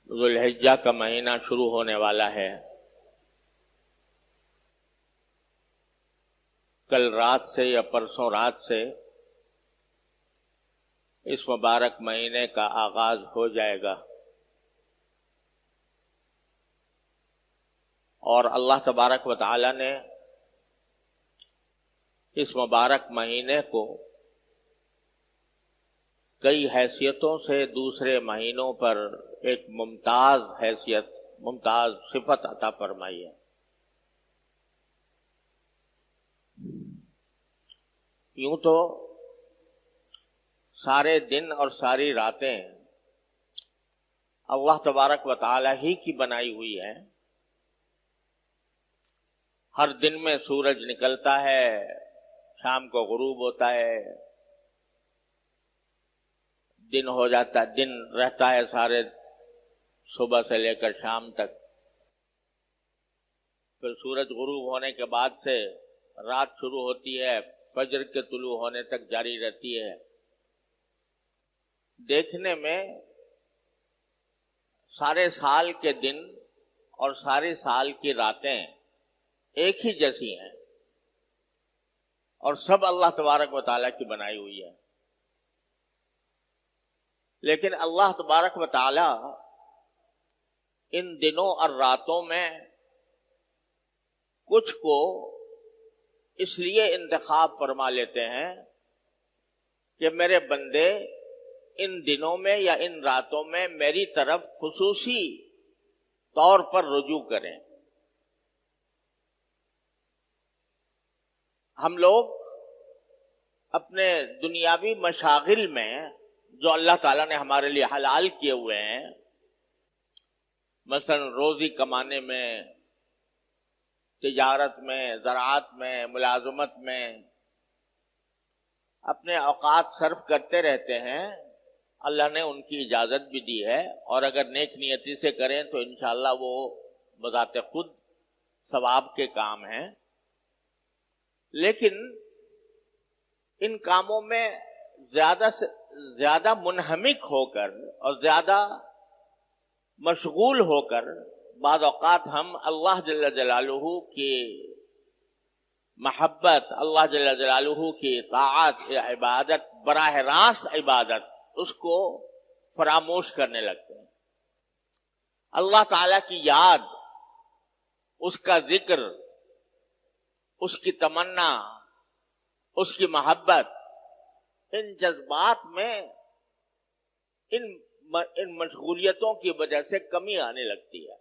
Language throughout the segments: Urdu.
ذوالحجہ کا مہینہ شروع ہونے والا ہے۔ کل رات سے یا پرسوں رات سے اس مبارک مہینے کا آغاز ہو جائے گا، اور اللہ تبارک و تعالی نے اس مبارک مہینے کو کئی حیثیتوں سے دوسرے مہینوں پر ایک ممتاز حیثیت، ممتاز صفت عطا فرمائی ہے۔ یوں تو سارے دن اور ساری راتیں اللہ تبارک و تعالی ہی کی بنائی ہوئی ہیں۔ ہر دن میں سورج نکلتا ہے، شام کو غروب ہوتا ہے، دن ہو جاتا ہے، دن رہتا ہے سارے صبح سے لے کر شام تک، پھر سورج غروب ہونے کے بعد سے رات شروع ہوتی ہے، فجر کے طلوع ہونے تک جاری رہتی ہے۔ دیکھنے میں سارے سال کے دن اور سارے سال کی راتیں ایک ہی جیسی ہیں، اور سب اللہ تبارک و تعالیٰ کی بنائی ہوئی ہے۔ لیکن اللہ تبارک و تعالیٰ ان دنوں اور راتوں میں کچھ کو اس لیے انتخاب فرما لیتے ہیں کہ میرے بندے ان دنوں میں یا ان راتوں میں میری طرف خصوصی طور پر رجوع کریں۔ ہم لوگ اپنے دنیاوی مشاغل میں جو اللہ تعالیٰ نے ہمارے لیے حلال کیے ہوئے ہیں، مثلا روزی کمانے میں، تجارت میں، زراعت میں، ملازمت میں اپنے اوقات صرف کرتے رہتے ہیں۔ اللہ نے ان کی اجازت بھی دی ہے، اور اگر نیک نیتی سے کریں تو انشاءاللہ وہ بذات خود ثواب کے کام ہیں۔ لیکن ان کاموں میں زیادہ سے زیادہ منہمک ہو کر اور زیادہ مشغول ہو کر بعض اوقات ہم اللہ جل جلالہ کی محبت، اللہ جل جلالہ کی طاعت، عبادت، براہ راست عبادت، اس کو فراموش کرنے لگتے ہیں۔ اللہ تعالی کی یاد، اس کا ذکر، اس کی تمنا، اس کی محبت، ان جذبات میں ان مشغولیتوں کی وجہ سے کمی آنے لگتی ہے۔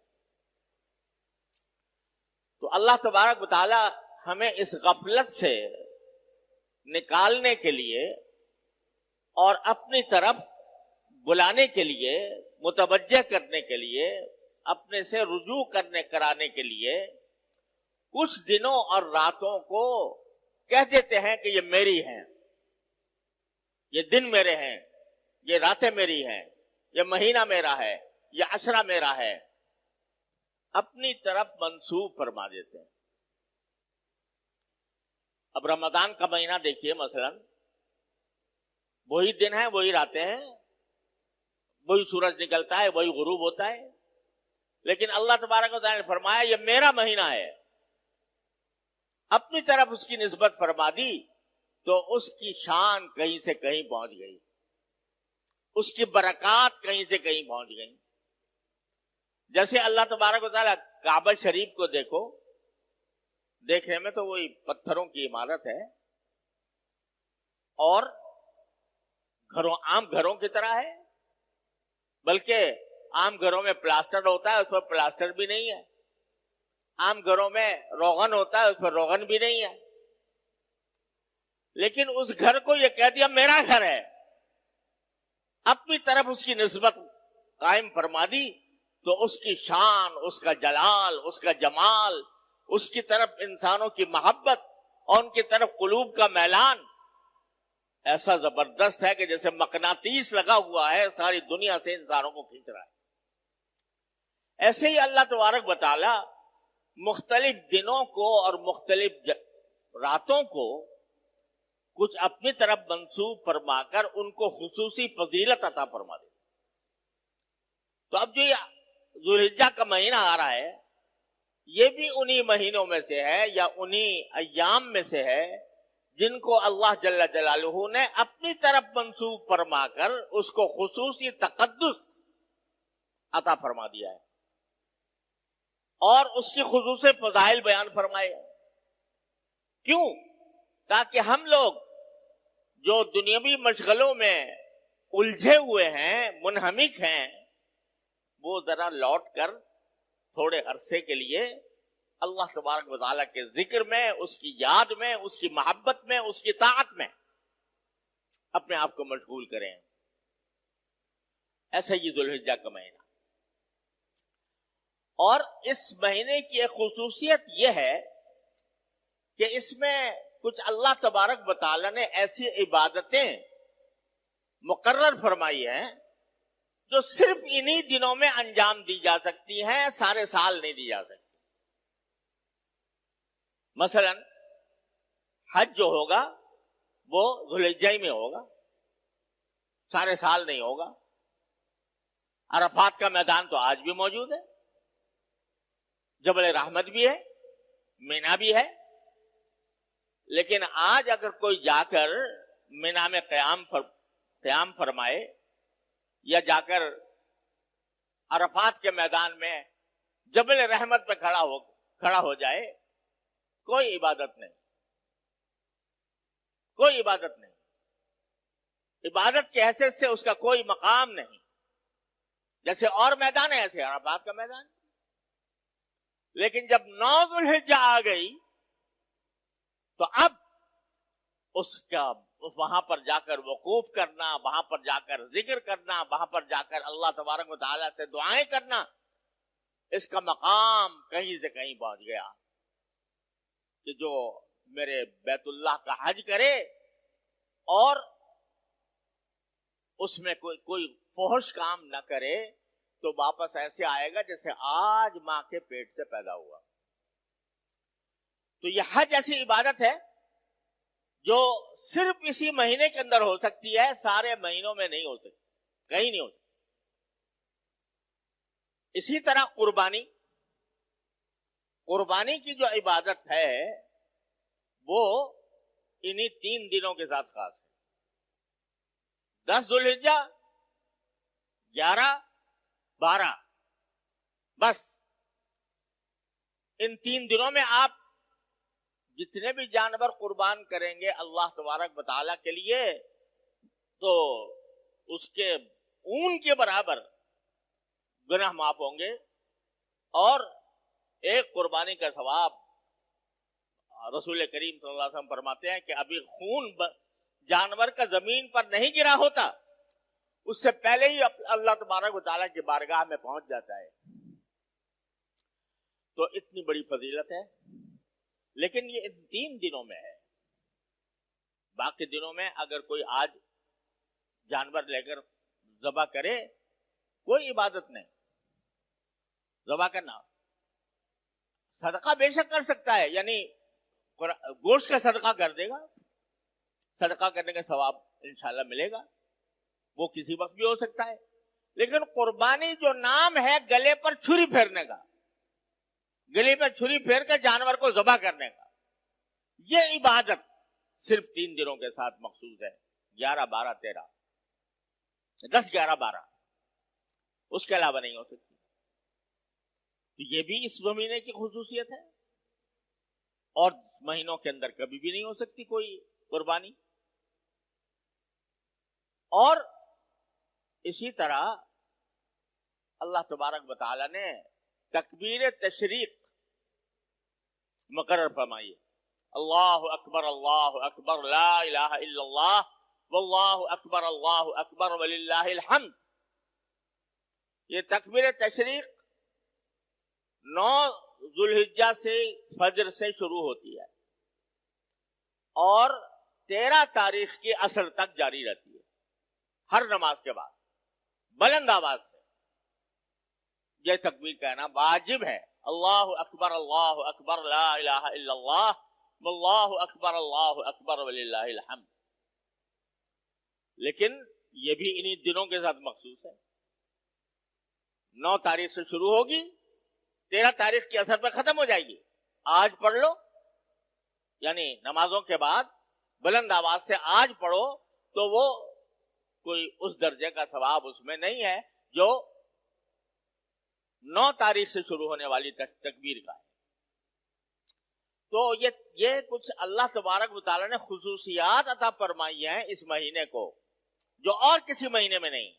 تو اللہ تبارک و تعالی ہمیں اس غفلت سے نکالنے کے لیے اور اپنی طرف بلانے کے لیے، متوجہ کرنے کے لیے، اپنے سے رجوع کرانے کے لیے کچھ دنوں اور راتوں کو کہہ دیتے ہیں کہ یہ میری ہیں، یہ دن میرے ہیں، یہ راتیں میری ہیں، یہ مہینہ میرا ہے، یہ عشرہ میرا ہے، اپنی طرف منسوب فرما دیتے ہیں۔ اب رمضان کا مہینہ دیکھیے، مثلا وہی دن ہے، وہی راتیں ہیں، وہی سورج نکلتا ہے، وہی غروب ہوتا ہے، لیکن اللہ تبارک و تعالیٰ نے فرمایا یہ میرا مہینہ ہے۔ اپنی طرف اس کی نسبت فرما دی تو اس کی شان کہیں سے کہیں پہنچ گئی، اس کی برکات کہیں سے کہیں پہنچ گئی۔ جیسے اللہ تبارک و تعالیٰ کعبہ شریف کو دیکھو، دیکھنے میں تو وہی پتھروں کی عمارت ہے اور عام گھروں کی طرح ہے، بلکہ عام گھروں میں پلاسٹر ہوتا ہے، اس پر پلاسٹر بھی نہیں ہے، عام گھروں میں روغن ہوتا ہے، اس پر روغن بھی نہیں ہے، لیکن اس گھر کو یہ کہہ دیا میرا گھر ہے، اپنی طرف اس کی نسبت قائم فرما دی تو اس کی شان، اس کا جلال، اس کا جمال، اس کی طرف انسانوں کی محبت اور ان کی طرف قلوب کا میلان ایسا زبردست ہے کہ جیسے مقناطیس لگا ہوا ہے، ساری دنیا سے انسانوں کو کھینچ رہا ہے۔ ایسے ہی اللہ تبارک و تعالی مختلف دنوں کو اور مختلف راتوں کو کچھ اپنی طرف منسوب فرما کر ان کو خصوصی فضیلت عطا فرما دے۔ تو اب جو یہ ذوالحجہ کا مہینہ آ رہا ہے، یہ بھی انہی مہینوں میں سے ہے یا انہی ایام میں سے ہے جن کو اللہ جل جلالہ نے اپنی طرف منسوب فرما کر اس کو خصوصی تقدس عطا فرما دیا ہے اور اس کی خصوصی فضائل بیان فرمائے۔ کیوں؟ تاکہ ہم لوگ جو دنیاوی مشغلوں میں الجھے ہوئے ہیں، منہمک ہیں، وہ ذرا لوٹ کر تھوڑے عرصے کے لیے اللہ تبارک و تعالیٰ کے ذکر میں، اس کی یاد میں، اس کی محبت میں، اس کی طاعت میں اپنے آپ کو مشغول کریں۔ ایسا ہی ذوالحجہ کا مہینہ، اور اس مہینے کی ایک خصوصیت یہ ہے کہ اس میں کچھ اللہ تبارک و تعالیٰ نے ایسی عبادتیں مقرر فرمائی ہیں جو صرف انہی دنوں میں انجام دی جا سکتی ہیں، سارے سال نہیں دی جا سکتی۔ مثلا حج جو ہوگا وہ ذوالحجہ میں ہوگا، سارے سال نہیں ہوگا۔ عرفات کا میدان تو آج بھی موجود ہے، جبل رحمت بھی ہے، مینا بھی ہے، لیکن آج اگر کوئی جا کر مینا میں قیام فرمائے یا جا کر عرفات کے میدان میں جبل رحمت پہ کھڑا ہو جائے، کوئی عبادت نہیں، کوئی عبادت نہیں، عبادت کی حیثیت سے اس کا کوئی مقام نہیں۔ جیسے اور میدان ہے ایسے عرفات کا میدان، لیکن جب 9 ذوالحجہ آ گئی تو اب وہاں پر جا کر وقوف کرنا، وہاں پر جا کر ذکر کرنا، وہاں پر جا کر اللہ تبارک و تعالیٰ سے دعائیں کرنا، اس کا مقام کہیں سے کہیں پہنچ گیا کہ جو میرے بیت اللہ کا حج کرے اور اس میں کوئی فحش کام نہ کرے تو واپس ایسے آئے گا جیسے آج ماں کے پیٹ سے پیدا ہوا۔ تو یہ حج ایسی عبادت ہے جو صرف اسی مہینے کے اندر ہو سکتی ہے، سارے مہینوں میں نہیں ہو سکتی، کہیں نہیں ہو سکتی۔ اسی طرح قربانی کی جو عبادت ہے وہ انہی 3 دنوں کے ساتھ خاص ہے، 10 ذوالحجہ، 11، 12، بس ان 3 دنوں میں آپ جتنے بھی جانور قربان کریں گے اللہ تبارک و تعالیٰ کے لیے تو اس کے اون کے برابر گناہ معاف ہوں گے، اور ایک قربانی کا ثواب رسول کریم صلی اللہ علیہ وسلم فرماتے ہیں کہ ابھی خون جانور کا زمین پر نہیں گرا ہوتا، اس سے پہلے ہی اللہ تبارک و تعالیٰ کی بارگاہ میں پہنچ جاتا ہے۔ تو اتنی بڑی فضیلت ہے، لیکن یہ ان 3 دنوں میں ہے۔ باقی دنوں میں اگر کوئی آج جانور لے کر ذبح کرے، کوئی عبادت نہیں، ذبح کرنا صدقہ بے شک کر سکتا ہے، یعنی گوشت کا صدقہ کر دے گا، صدقہ کرنے کا ثواب انشاءاللہ ملے گا، وہ کسی وقت بھی ہو سکتا ہے۔ لیکن قربانی جو نام ہے گلے پر چھری پھیرنے کا، گلے پر چھری پھیر کے جانور کو ذبح کرنے کا، یہ عبادت صرف 3 دنوں کے ساتھ مخصوص ہے، 11، 12، 13، 10، 11، 12، اس کے علاوہ نہیں ہو سکتی۔ تو یہ بھی اس مہینے کی خصوصیت ہے، اور مہینوں کے اندر کبھی بھی نہیں ہو سکتی کوئی قربانی۔ اور اسی طرح اللہ تبارک و تعالی نے تکبیر تشریق مقرر فرمائی ہے، اللہ اکبر لا الہ الا اللہ واللہ اکبر وللہ الحمد۔ یہ تکبیر تشریق 9 ذوالحجہ سے فجر سے شروع ہوتی ہے اور 13 تاریخ کی عصر تک جاری رہتی ہے، ہر نماز کے بعد بلند آواز سے یہ تکبیر کہنا واجب ہے، اللہ اکبر لا الہ الا اللہ واللہ اکبر وللہ الحمد۔ لیکن یہ بھی انہی دنوں کے ساتھ مخصوص ہے، 9 تاریخ سے شروع ہوگی، 13 تاریخ کے اثر پہ ختم ہو جائے گی. آج پڑھ لو، یعنی نمازوں کے بعد بلند آواز سے آج پڑھو تو وہ کوئی اس درجے کا ثواب اس میں نہیں ہے جو 9 تاریخ سے شروع ہونے والی تکبیر کا ہے. تو یہ کچھ اللہ تبارک و تعالیٰ نے خصوصیات عطا فرمائی ہیں اس مہینے کو جو اور کسی مہینے میں نہیں.